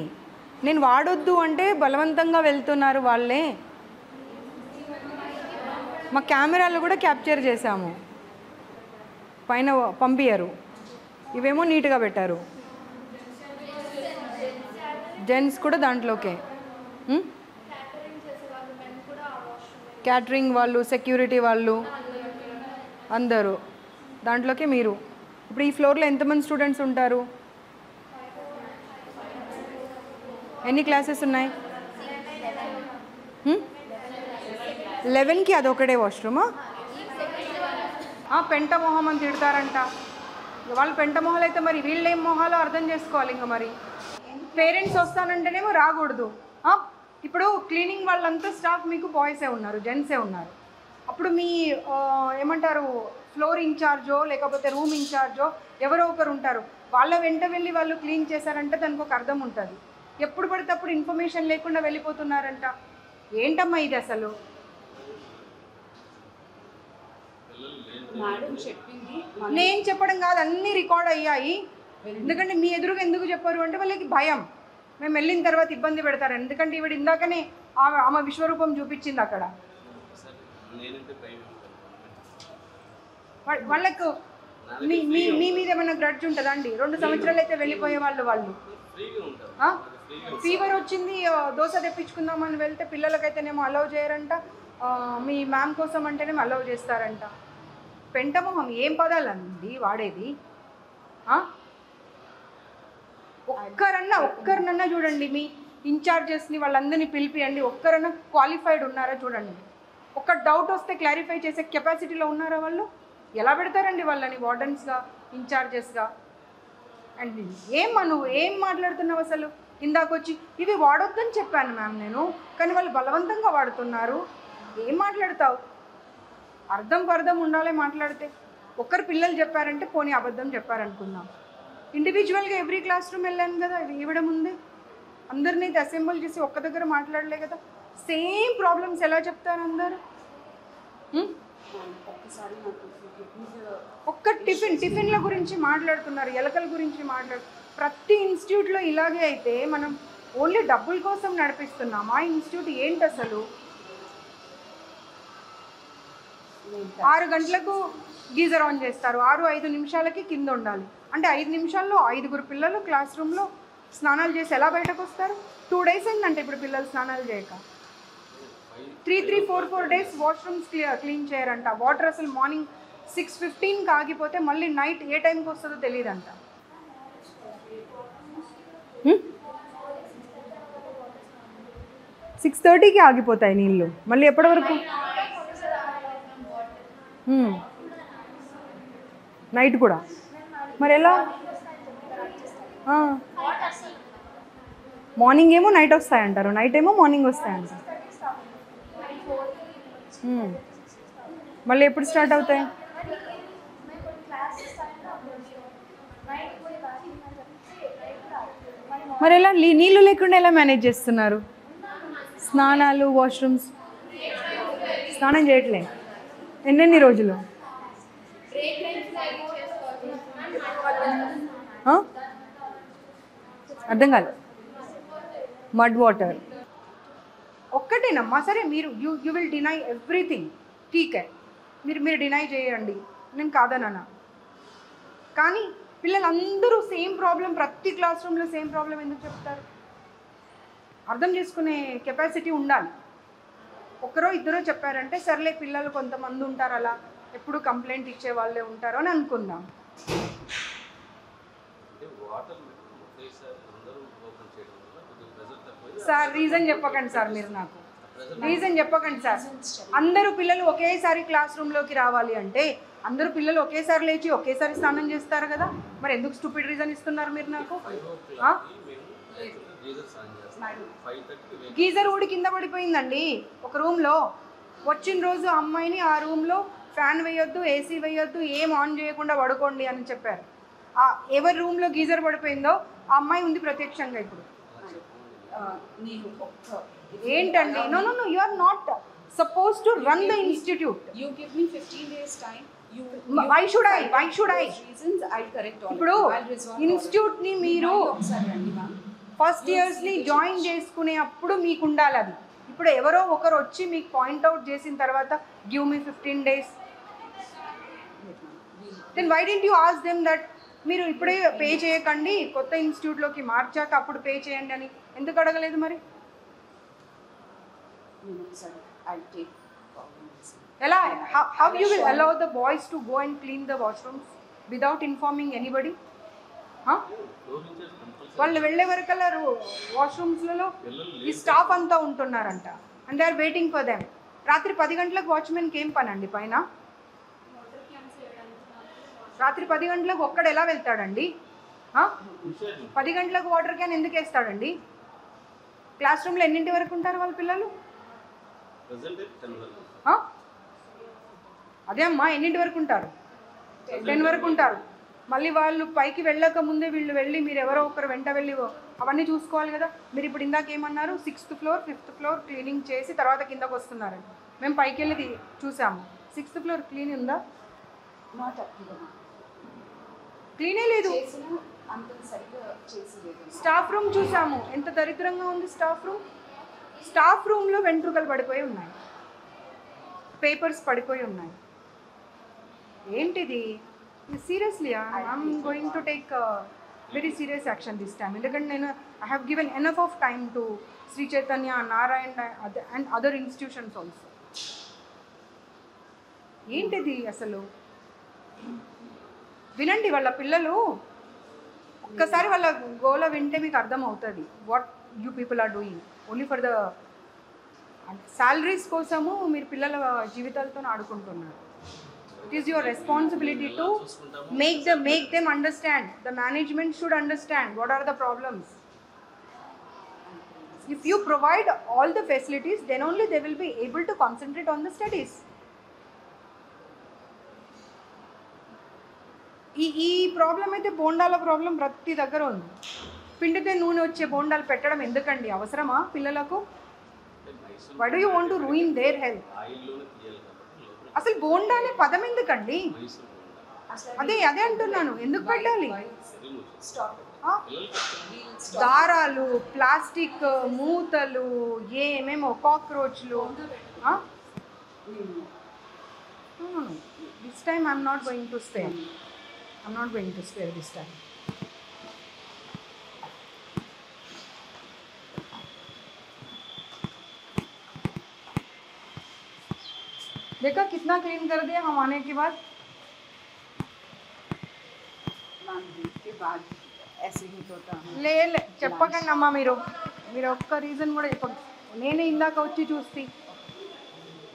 A: నేను వాడొద్దు అంటే బలవంతంగా వెళ్తున్నారు వాళ్ళే మా కెమెరాలు కూడా క్యాప్చర్ చేశాము పైన పంపించారు ఇవేమో నీట్గా పెట్టారు జెంట్స్ కూడా దాంట్లోకే క్యాటరింగ్ వాళ్ళు సెక్యూరిటీ వాళ్ళు అందరూ దాంట్లోకే మీరు ఇప్పుడు ఈ ఫ్లోర్లో ఎంతమంది స్టూడెంట్స్ ఉంటారు ఎన్ని క్లాసెస్ ఉన్నాయి 11కి అదొకటే వాష్రూమా పెంట మొహం అని తిడతారంట వాళ్ళు పెంట మొహాలు అయితే మరి వీళ్ళు ఏం మొహాలో అర్థం చేసుకోవాలి ఇంకా మరి పేరెంట్స్ వస్తానంటేనేమో రాకూడదు ఇప్పుడు క్లీనింగ్ వాళ్ళంతా స్టాఫ్ మీకు బాయ్సే ఉన్నారు జెంట్సే ఉన్నారు అప్పుడు మీ ఏమంటారు ఫ్లోర్ ఇన్ఛార్జో లేకపోతే రూమ్ ఇన్ఛార్జో ఎవరో ఒకరు ఉంటారు వాళ్ళ వెంట వెళ్ళి వాళ్ళు క్లీన్ చేశారంటే దానికి ఒక అర్థం ఉంటుంది ఎప్పుడు పడితే అప్పుడు ఇన్ఫర్మేషన్ లేకుండా వెళ్ళిపోతున్నారంట ఏంటమ్మా ఇది అసలు
E: మేడం చెప్పింది
A: నేను చెప్పడం కాదు అన్నీ రికార్డ్ అయ్యాయి ఎందుకంటే మీ ఎదురుగా ఎందుకు చెప్పారు అంటే వాళ్ళకి భయం మేము వెళ్ళిన తర్వాత ఇబ్బంది పెడతారు ఎందుకంటే ఈవిడ ఇందాకనే ఆమె విశ్వరూపం చూపించింది అక్కడ వాళ్ళకు మీ మీద ఏమైనా గ్రడ్జ్ ఉంటుందా అండి 2 సంవత్సరాలు అయితే వెళ్ళిపోయే వాళ్ళు ఫీవర్ వచ్చింది దోశ తెప్పించుకుందామని వెళ్తే పిల్లలకైతేనేమో అలౌ చేయరంట మీ మ్యామ్ కోసం అంటేనేమో అలౌ చేస్తారంట పెంటమొహం ఏం పదాలండి వాడేది ఒక్కరినన్నా చూడండి మీ ఇన్ఛార్జెస్ని వాళ్ళందరినీ పిలిపియండి ఒక్కరన్నా క్వాలిఫైడ్ ఉన్నారా చూడండి ఒక్క డౌట్ వస్తే క్లారిఫై చేసే కెపాసిటీలో ఉన్నారా వాళ్ళు ఎలా పెడతారండి వాళ్ళని వార్డెన్స్గా ఇన్ఛార్జెస్గా అండ్ నువ్వు ఏం మాట్లాడుతున్నావు అసలు ఇందాకొచ్చి ఇవి వాడొద్దని చెప్పాను మ్యామ్ నేను కానీ వాళ్ళు బలవంతంగా వాడుతున్నారు ఏం మాట్లాడతావు అర్థం ఉండాలి మాట్లాడితే ఒక్కరు పిల్లలు చెప్పారంటే పోనీ అబద్ధం చెప్పారనుకుందాం ఇండివిజువల్గా ఎవ్రీ క్లాస్ రూమ్ వెళ్ళాను కదా ఇవ్వడం ఉంది అందరినీ అసెంబుల్ చేసి ఒక్క దగ్గర మాట్లాడలే కదా సేమ్ ప్రాబ్లమ్స్ ఎలా చెప్తారు అందరు ఒక్క టిఫిన్ల గురించి మాట్లాడుతున్నారు ఎలకల గురించి ప్రతి ఇన్స్టిట్యూట్లో ఇలాగే అయితే మనం ఓన్లీ డబ్బుల కోసం నడిపిస్తున్నాం ఆ ఇన్స్టిట్యూట్ ఏంటి అసలు 6 గంటలకు గీజర్ ఆన్ చేస్తారు 6-5 నిమిషాలకి కింద ఉండాలి అంటే 5 నిమిషాల్లో 5 పిల్లలు క్లాస్ రూమ్లో స్నానాలు చేసి ఎలా బయటకు వస్తారు? 2 days అయిందంటే ఇప్పుడు పిల్లలు స్నానాలు చేయక. 3-4 days వాష్రూమ్స్ క్లీన్ చేయరంట. వాటర్ అసలు మార్నింగ్ 6:15కి ఆగిపోతే మళ్ళీ నైట్ ఏ టైంకి వస్తుందో తెలియదంట. 6:30కి ఆగిపోతాయి నీళ్ళు, మళ్ళీ ఎప్పటి వరకు? నైట్ కూడా మరి ఎలా? మార్నింగ్ ఏమో నైట్ వస్తాయంటారు, నైట్ ఏమో మార్నింగ్ వస్తాయంటారు. మళ్ళీ ఎప్పుడు స్టార్ట్ అవుతాయి? మరి ఎలా నీళ్ళు లేకుండా ఎలా మేనేజ్ చేస్తున్నారు? స్నానాలు, వాష్రూమ్స్ స్నానం చేయట్లే ఎన్నెన్ని రోజులు? అర్థం కాదు. మడ్ వాటర్ ఒక్కటేనమ్మా. సరే మీరు యూ విల్ డినై ఎవ్రీథింగ్, ఠీకే, మీరు డినై చేయండి, నేను కాదనా. కానీ పిల్లలందరూ సేమ్ ప్రాబ్లం, ప్రతి క్లాస్ రూమ్లో సేమ్ ప్రాబ్లం ఎందుకు చెప్తారు? అర్థం చేసుకునే కెపాసిటీ ఉండాలి. ఒకరో ఇద్దరో చెప్పారంటే సర్లే, పిల్లలు కొంతమంది ఉంటారు అలా ఎప్పుడు కంప్లైంట్ ఇచ్చే వాళ్ళే ఉంటారు అని అనుకుందాం. సార్ రీజన్ చెప్పకండి సార్, మీరు నాకు రీజన్ చెప్పకండి సార్. అందరూ పిల్లలు ఒకేసారి క్లాస్ రూమ్లోకి రావాలి అంటే అందరూ పిల్లలు ఒకేసారి లేచి ఒకేసారి స్నానం చేస్తారు కదా, మరి ఎందుకు స్టూపిడ్ రీజన్ ఇస్తున్నారు మీరు నాకు? గీజర్ ఊడి కింద పడిపోయిందండి ఒక రూమ్లో. వచ్చిన రోజు అమ్మాయిని ఆ రూమ్లో ఫ్యాన్ వేయొద్దు, ఏసీ వేయొద్దు, ఏం ఆన్ చేయకుండా పడుకోండి అని చెప్పారు. ఎవరి రూమ్లో గీజర్ పడిపోయిందో ఆ అమ్మాయి ఉంది ప్రత్యక్షంగా ఇప్పుడు. ఏంటండి? No no no, you are not suppose to run the institute.
E: You give me 15 days time.
A: Why should I?
E: Reasons I'll correct all.
A: ఇప్పుడు ఇన్స్టిట్యూట్ని మీరు ఫస్ట్ ఇయర్స్ని జాయిన్ చేసుకునే అప్పుడు మీకు ఉండాలి అది. ఇప్పుడు ఎవరో ఒకరు వచ్చి మీకు పాయింట్అవుట్ చేసిన తర్వాత give me 15 days, then why didn't you ask them that మీరు ఇప్పుడే పే చేయకండి, కొత్త ఇన్స్టిట్యూట్లోకి మార్చాక అప్పుడు పే చేయండి అని ఎందుకు అడగలేదు మరి? ఎలా? How you will allow the boys to go and clean the washrooms without informing anybody? వాళ్ళు వెళ్ళే వరకల్లా వాష్రూమ్స్లలో ఈ స్టాఫ్ అంతా ఉంటున్నారంట, and they are waiting for them. రాత్రి 10 గంటలకు వాచ్మెన్కి ఏం పని అండి పైన? రాత్రి 10 గంటలకు ఒక్కడు ఎలా వెళ్తాడండి? 10 గంటలకు వాటర్ క్యాన్ ఎందుకు వేస్తాడండి? క్లాస్ రూమ్లో ఎన్నింటి వరకు ఉంటారు వాళ్ళ పిల్లలు? అదే అమ్మా, ఎన్నింటి వరకు ఉంటారు? 10 వరకు ఉంటారు. మళ్ళీ వాళ్ళు పైకి వెళ్ళక ముందే వీళ్ళు వెళ్ళి మీరు ఎవరో ఒకరు వెంట వెళ్ళి అవన్నీ చూసుకోవాలి కదా. మీరు ఇప్పుడు ఇందాక ఏమన్నారు? 6th floor 5th floor cleaning చేసి తర్వాత కిందకు వస్తున్నారండి. మేము పైకి వెళ్ళి చూసాము, 6th floor క్లీన్ ఉందా? క్లీనే లేదు. స్టాఫ్ రూమ్ చూసాము, ఎంత దరిద్రంగా ఉంది స్టాఫ్ రూమ్. స్టాఫ్ రూమ్లో వెంట్రుకలు పడిపోయి ఉన్నాయి, పేపర్స్ పడిపోయి ఉన్నాయి. ఏంటిది? Seriously I'm going to take very serious action this time. ఎందుకంటే నేను I have given enough of time to Sri Chaitanya, Narayana and other institutions also. ఏంటిది అసలు? వినండి, వాళ్ళ పిల్లలు ఒక్కసారి వాళ్ళ గోల వింటే మీకు అర్థమవుతుంది what you people are doing only for the salaries కోసము. మీరు పిల్లల జీవితాలతో ఆడుకుంటున్నారు. It is your responsibility to make them understand. The management should understand what are the problems. If you provide all the facilities, then only they will be able to concentrate on the studies. ఈ problem అయితే బోండాల problem ప్రతి దగ్గర ఉంది. పిండితే నూనె వచ్చే బోండాలు పెట్టడం ఎందుకండి? అవసరమా పిల్లలకు? Why do you want to ruin their health? అసలు బోండా అనే పదం ఎందుకండి? అదే అంటున్నాను, ఎందుకు పెట్టాలి? దారాలు, ప్లాస్టిక్ మూతలు, ఏమేమో కాక్రోచ్లు. This time I'm not going to stay. I'm not going to spare this time. देखा कितना क्लीन कर दिया हम आने के बाद.
E: के बाद ऐसे ही होता है.
A: లే చెప్పకండి అమ్మా మీరు ఒక్క రీజన్ కూడా చెప్పండి. నేనే ఇందాక వచ్చి చూస్తే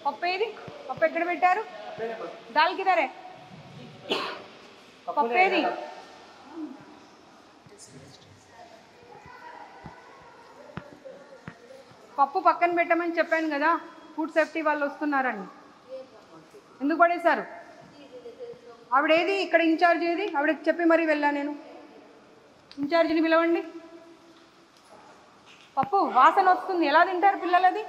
A: పప్పు ఏది, పప్పు ఎక్కడ పెట్టారు? దాల్ కిదరే పప్పు ఏది? పప్పు పక్కన పెట్టమని చెప్పాను కదా, ఫుడ్ సేఫ్టీ వాళ్ళు వస్తున్నారని. ఎందుకు పడేశారు? ఆవిడేది ఇక్కడ ఇన్ఛార్జ్ ఏది? ఆవిడకి చెప్పి మరీ వెళ్ళా నేను. ఇన్ఛార్జిని పిలవండి. పప్పు వాసన వస్తుంది, ఎలా తింటారు పిల్లలు అది?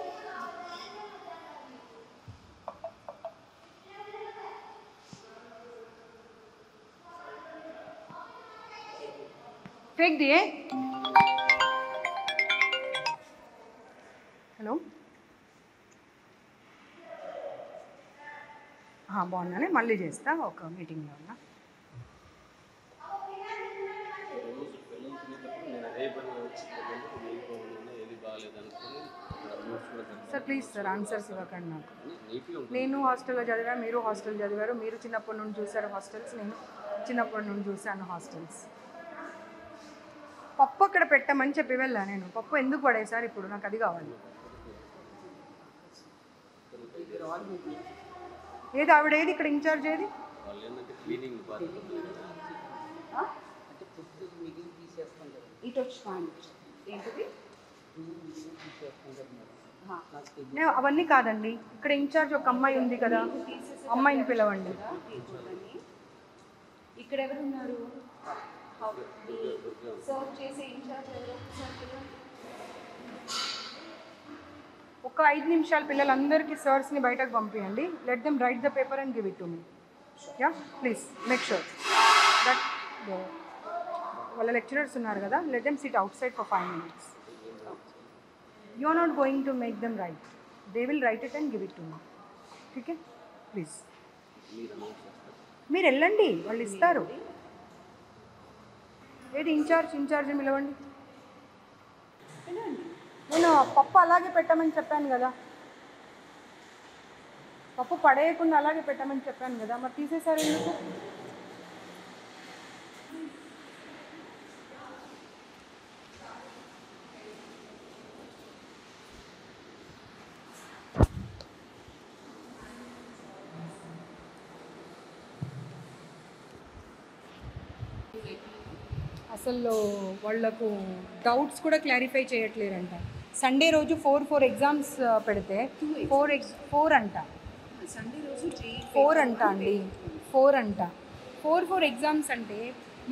A: फेंक दिए. హలో, బాగున్నానే, మళ్ళీ చేస్తా, ఒక మీటింగ్లో ఉన్నా. సార్ ప్లీజ్ సార్ ఆన్సర్స్ ఇవ్వకండి నాకు. నేను హాస్టల్లో చదివా, మీరు హాస్టల్ చదివారు. మీరు చిన్నప్పటి నుండి చూసారు హాస్టల్స్, నేను చిన్నప్పటి నుండి చూశాను హాస్టల్స్. పప్పు అక్కడ పెట్టమని చెప్పి వెళ్ళా నేను. పప్పు ఎందుకు పడేసారు ఇప్పుడు? నాకు అది కావాలి. ఏది ఆవిడ ఏది ఇక్కడ ఇన్ఛార్జ్ ఏది?
E: ఇటు వచ్చి ఏంటిది?
A: అవన్నీ కాదండి, ఇక్కడ ఇన్ఛార్జ్ ఒక అమ్మాయి ఉంది కదా, అమ్మాయిని పిలవండి.
E: ఇక్కడ ఎవరున్నారు? సర్వ్ చేసే ఇన్ఛార్జ్ ఎవరు?
A: ఒక 5 నిమిషాలు పిల్లలందరికీ సర్స్ని బయటకు పంపించండి. Let them write the paper and give it to me. Yeah please make sure that వాళ్ళ లెక్చరర్స్ ఉన్నారు కదా, let them sit outside for 5 minutes. You are not going to make them write, they will write it and give it to me. Okay please మీరు వెళ్ళండి, వాళ్ళు ఇస్తారు. ఏది incharge పిలవండి. నేను పప్పు అలాగే పెట్టమని చెప్పాను కదా, పప్పు పడేయకుండా అలాగే పెట్టమని చెప్పాను కదా, మరి తీసేశారు ఎందుకు? అసలు వాళ్ళకు డౌట్స్ కూడా క్లారిఫై చేయట్లేరంట. సండే రోజు 4 ఎగ్జామ్స్ పెడితే 4 అంట.
E: సండే రోజు
A: 4 అంట అండి, 4 అంట. 4 ఎగ్జామ్స్ అంటే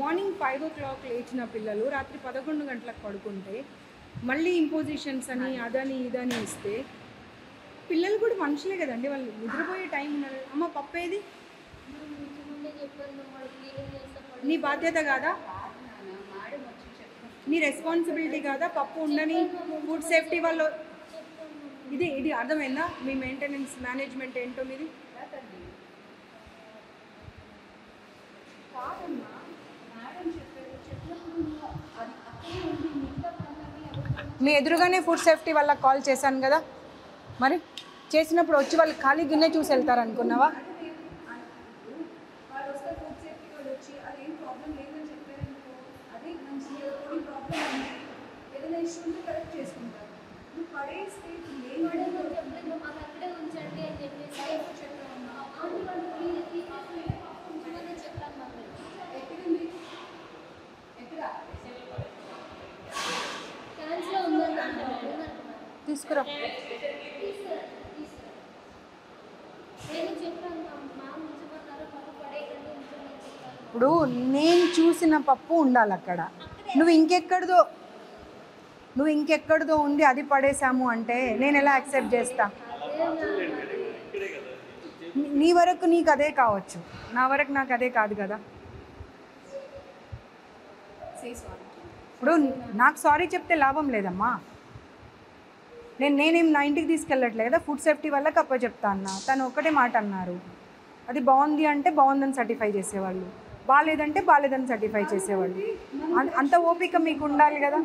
A: మార్నింగ్ 5 o'clock లేచిన పిల్లలు రాత్రి 11 గంటలకు పడుకుంటే మళ్ళీ ఇంపోజిషన్స్ అని అదని ఇదని ఇస్తే పిల్లలు కూడా మనుషులే కదండి, వాళ్ళు నిద్రపోయే టైం ఉన్నారు. అమ్మ పప్పేది? నీ బాధ్యత కాదా? నీ రెస్పాన్సిబిలిటీ కాదా? పప్పు ఉండని ఫుడ్ సేఫ్టీ వాళ్ళు ఇది అర్థమైందా? మీ మెయింటెనెన్స్ మేనేజ్మెంట్ ఏంటో మీది. మీ ఎదురుగానే ఫుడ్ సేఫ్టీ వాళ్ళకి కాల్ చేశాను కదా, మరి చేసినప్పుడు వచ్చి వాళ్ళు ఖాళీ గిన్నె చూసి వెళ్తారు అనుకున్నావా? తీసుకురా. ఇప్పుడు నేను చూసిన పప్పు ఉండాలి అక్కడ. నువ్వు ఇంకెక్కడిదో ఉంది అది పడేసాము అంటే నేను ఎలా యాక్సెప్ట్ చేస్తా? నీ వరకు నీకు అదే కావచ్చు, నా వరకు నాకు అదే కాదు కదా. ఇప్పుడు నాకు సారీ చెప్తే లాభం లేదమ్మా. నేనేం నా ఇంటికి తీసుకెళ్ళట్లే కదా, ఫుడ్ సేఫ్టీ వాళ్ళకి అప్పచెప్తా అన్నా. తను ఒక్కటే మాట అన్నారు, అది బాగుంది అంటే బాగుందని సర్టిఫై చేసేవాళ్ళు. బాగాలేదంటే బాగాలేదని సర్టిఫై చేసేవాళ్ళు. అంత ఓపిక మీకు ఉండాలి కదా.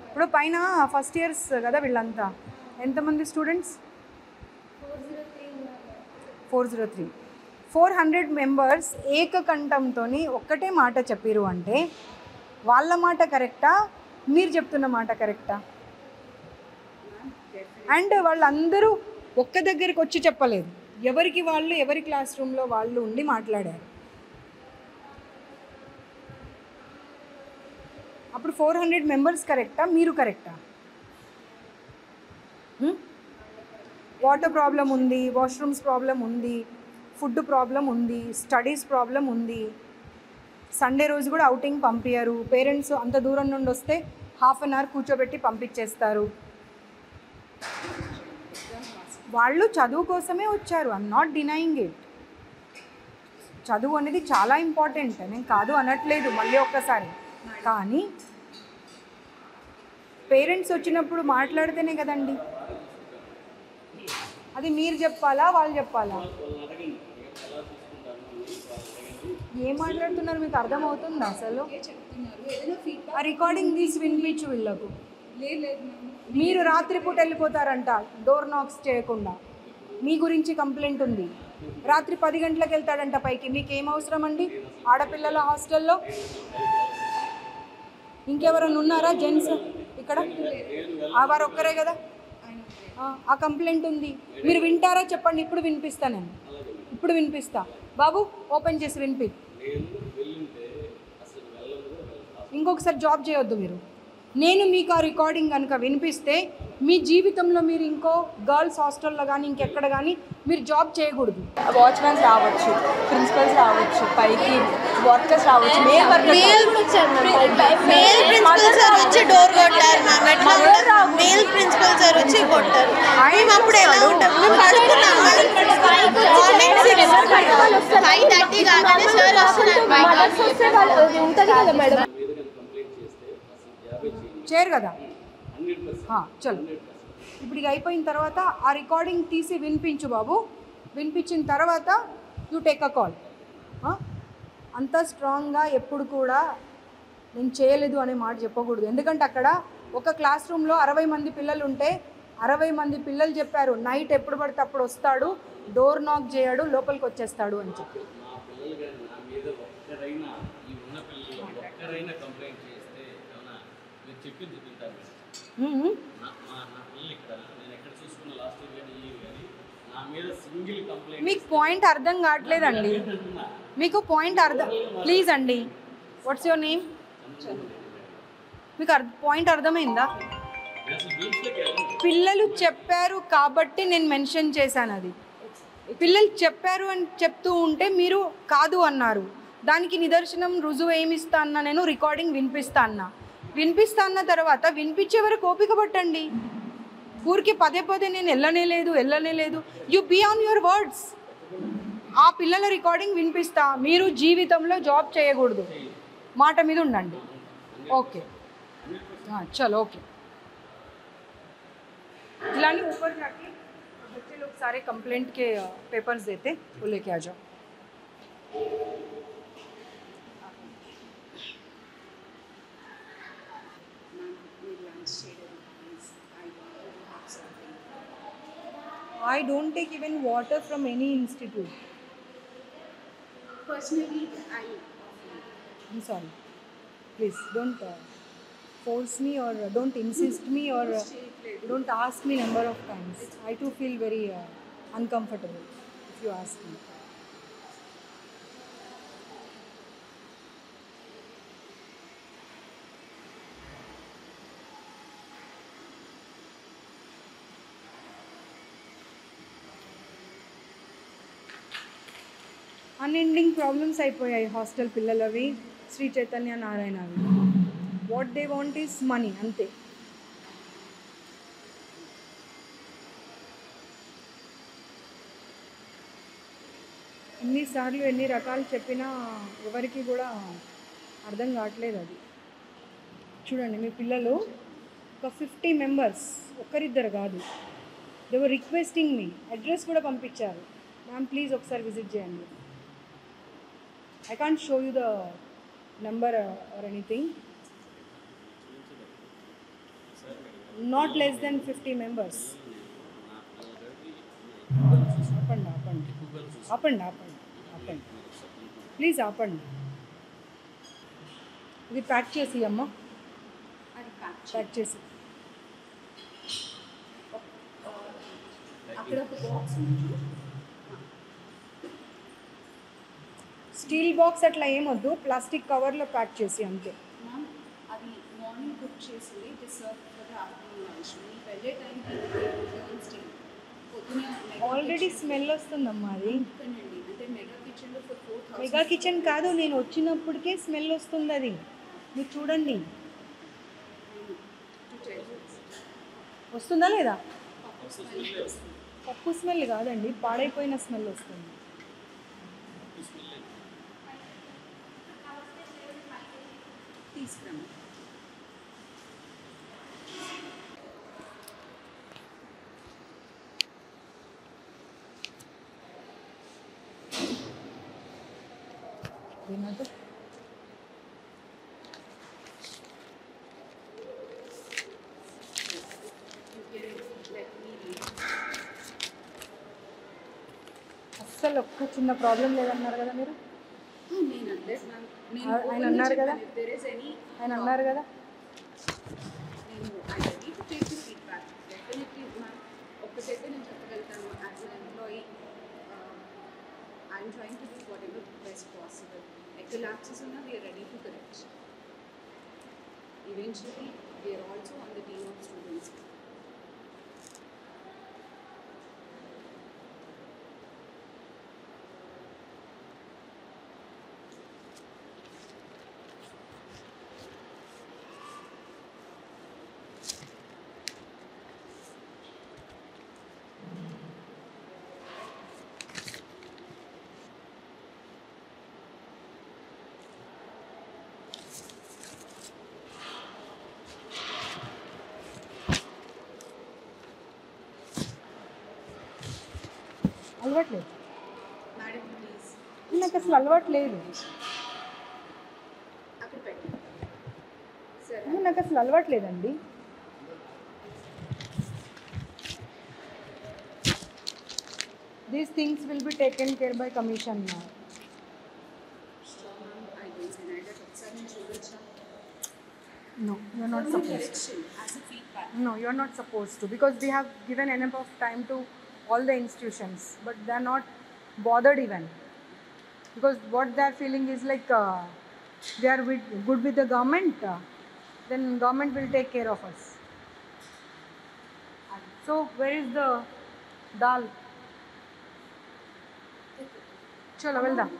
A: ఇప్పుడు పైన ఫస్ట్ ఇయర్స్ కదా వీళ్ళంతా, ఎంతమంది స్టూడెంట్స్? 403. 400 మెంబర్స్ ఏకకంఠంతో ఒక్కటే మాట చెప్పిరు అంటే వాళ్ళ మాట కరెక్టా, మీరు చెప్తున్న మాట కరెక్టా? అండ్ వాళ్ళందరూ ఒక్క దగ్గరికి వచ్చి చెప్పలేదు, ఎవరికి వాళ్ళు ఎవరి క్లాస్ రూమ్లో వాళ్ళు ఉండి మాట్లాడారు. అప్పుడు 400 మెంబర్స్ కరెక్టా, మీరు కరెక్టా? వాటర్ ప్రాబ్లం ఉంది, వాష్రూమ్స్ ప్రాబ్లం ఉంది, ఫుడ్ ప్రాబ్లం ఉంది, స్టడీస్ ప్రాబ్లం ఉంది. సండే రోజు కూడా అవుటింగ్ పంపించారు. పేరెంట్స్ అంత దూరం నుండి వస్తే హాఫ్ అన్ అవర్ కూర్చోబెట్టి పంపించేస్తారు. వాళ్ళు చదువు కోసమే వచ్చారు. I'm not denying it. చదువు అనేది చాలా ఇంపార్టెంట్, నేను కాదు అనట్లేదు మళ్ళీ ఒక్కసారి. కానీ పేరెంట్స్ వచ్చినప్పుడు మాట్లాడితేనే కదండి. అది మీరు చెప్పాలా, వాళ్ళు చెప్పాలా? ఏం మాట్లాడుతున్నారు మీకు అర్థమవుతుందా అసలు? ఆ రికార్డింగ్ తీసి వినిపించు వీళ్ళకు. మీరు రాత్రిపూట వెళ్ళిపోతారంట డోర్ నాక్స్ చేయకుండా. మీ గురించి కంప్లైంట్ ఉంది. రాత్రి 10 గంటలకు వెళ్తాడంట పైకి. మీకు ఏం అవసరం అండి ఆడపిల్లల హాస్టల్లో? ఇంకెవరైనా ఉన్నారా జెంట్స్ ఇక్కడ? వారు ఒక్కరే కదా. ఆ కంప్లైంట్ ఉంది. మీరు వింటారా చెప్పండి, ఇప్పుడు వినిపిస్తా. నేను ఇప్పుడు వినిపిస్తా. బాబు ఓపెన్ చేసి వినిపి. ఇంకొకసారి జాబ్ చేయొద్దు మీరు. నేను మీకు ఆ రికార్డింగ్ కనుక వినిపిస్తే మీ జీవితంలో మీరు ఇంకో గర్ల్స్ హాస్టల్లో కానీ ఇంకెక్కడ కానీ మీరు జాబ్ చేయకూడదు.
F: వాచ్మెన్స్ రావచ్చు, ప్రిన్సిపల్స్ రావచ్చు, పైకి వర్కర్స్ రావచ్చు. మేల్
G: ప్రిన్సిపల్ సార్ వచ్చి డోర్ కొట్టారు మ్యామ్. ఎట్లా మేల్ ప్రిన్సిపల్ సార్ వచ్చి కొట్టారు. మేము అప్పుడు ఎలా ఉంటాం? మేము పడుకున్నాం. మార్నింగ్ 5:30 కాగానే సార్ వస్తున్నారు.
A: చేయరు కదా. చలో ఇప్పుడు ఇక అయిపోయిన తర్వాత ఆ రికార్డింగ్ తీసి వినిపించు బాబు. వినిపించిన తర్వాత యూ టేక్ అ కాల్. అంత స్ట్రాంగ్గా ఎప్పుడు కూడా నేను చేయలేదు అనే మాట చెప్పకూడదు. ఎందుకంటే అక్కడ ఒక క్లాస్ రూమ్లో 60 మంది పిల్లలు ఉంటే 60 మంది పిల్లలు చెప్పారు నైట్ ఎప్పుడు పడితే అప్పుడు వస్తాడు, డోర్ నాక్ చేయడు, లోపలికి వచ్చేస్తాడు అని చెప్పి. మీకు పాయింట్ అర్థం కావట్లేదండి. మీకు పాయింట్ అర్థం ప్లీజ్ అండి. What's your name? మీకు పాయింట్ అర్థమైందా? పిల్లలు చెప్పారు కాబట్టి నేను మెన్షన్ చేశాను. అది పిల్లలు చెప్పారు అని చెప్తూ ఉంటే మీరు కాదు అన్నారు. దానికి నిదర్శనం రుజువు ఏమిస్తా అన్నా, నేను రికార్డింగ్ వినిపిస్తా అన్న తర్వాత వినిపించే వరకు ఓపిక పట్టండి. ఊరికి పదే నేను వెళ్ళనే లేదు. You be on your words. ఆ పిల్లల రికార్డింగ్ వినిపిస్తా. మీరు జీవితంలో జాబ్ చేయకూడదు, మాట మీద ఉండండి. ఓకే చలో ఓకే. खिलानी ऊपर जाके बच्चे लोग सारे कंप्लेंट के पेपर्स देते, वो लेके आ जाओ. I don't take even water from any institute.
E: Personally,
A: I'm sorry. Please don't force me or don't insist me or don't ask me number of times. I too feel very uncomfortable if you ask me. Unending problems అయిపోయాయి hostel పిల్లలవి, శ్రీ చైతన్య నారాయణవి. What they want is money, అంతే. ఎన్నిసార్లు ఎన్ని రకాలు చెప్పినా ఎవరికి కూడా అర్థం కావట్లేదు. అది చూడండి, మీ పిల్లలు ఒక 50 మెంబర్స్, ఒక్కరిద్దరు కాదు. They were requesting me, address కూడా పంపించారు. మ్యామ్ ప్లీజ్ ఒకసారి విజిట్ చేయండి. I can't show you the number or anything. Not less than 50 members. ఆపండి ప్లీజ్ ఆపండి. ఇది ప్యాక్ చేసి అమ్మ,
E: అది
A: ప్యాక్ చేసి.
E: అక్కడ ఒక బాక్స్ ఉంది.
A: స్టీల్ బాక్స్ అట్లా ఏమొద్దు, ప్లాస్టిక్ కవర్లో ప్యాక్ చేసి అంతే.
E: మ్యామ్ అది మార్నింగ్ కుక్ చేసింది, it is serve for the afternoon lunch. మీ వెళ్ళే టైంకి స్టీల్ పొద్దునే
A: ఆల్రెడీ స్మెల్ వస్తుందమ్మా అది.
E: అండి. అంటే మెగా కిచెన్లో ఫర్ 4,000.
A: మెగా కిచెన్ కాదు, నేను వచ్చినప్పటికే స్మెల్ వస్తుంది అది. మీరు చూడండి వస్తుందా లేదా. పప్పు స్మెల్ కాదండి, పాడైపోయిన స్మెల్ వస్తుంది.
E: తీసుకురాము.
A: ఏమంటే అస్సలు ఒక్క చిన్న ప్రాబ్లం లేదన్నారు కదా మీరు.
E: నేను అడ్రస్ మ్యామ్,
A: ఆయన అన్నారు కదా,
E: there is any
A: ఆయన అన్నారు కదా.
E: నేను I ready to take the feedback. Definitely ma'am, ఒక్కటైతే నేను చెప్పగలుగుతాను. As an employee I'm trying to do whatever best possible. ఎక్కడ ల్యాప్సెస్ ఉన్నా we are ready to correct. Eventually we are also on the team of students.
A: అలవాట్లేదు
E: Madam, please.
A: నాకు అసలు అలవాట్లేదు.
E: అక్కడ పెట్టండి. సరే.
A: నాకు అసలు అలవాట్లేదండి. These things will be taken care by commission now.
E: I don't deny that. ఒకసారి నేను చూడొచ్చా?
A: No, you are not supposed to.
E: Correction as a feedback.
A: No, you are not supposed to, because we have given enough of time to all the institutions, but they are not bothered even, because what they are feeling is like they are good with the government, then government will take care of us. So where is the dal? చలో వెళ్దాం.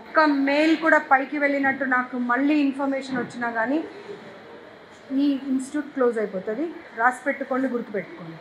A: ఒక్క mail కూడా పైకి వెళ్ళినట్టు నాకు మళ్ళీ information వచ్చినా కానీ ఈ ఇన్స్టిట్యూట్ క్లోజ్ అయిపోతుంది. రాసి పెట్టుకోండి, గుర్తుపెట్టుకోండి.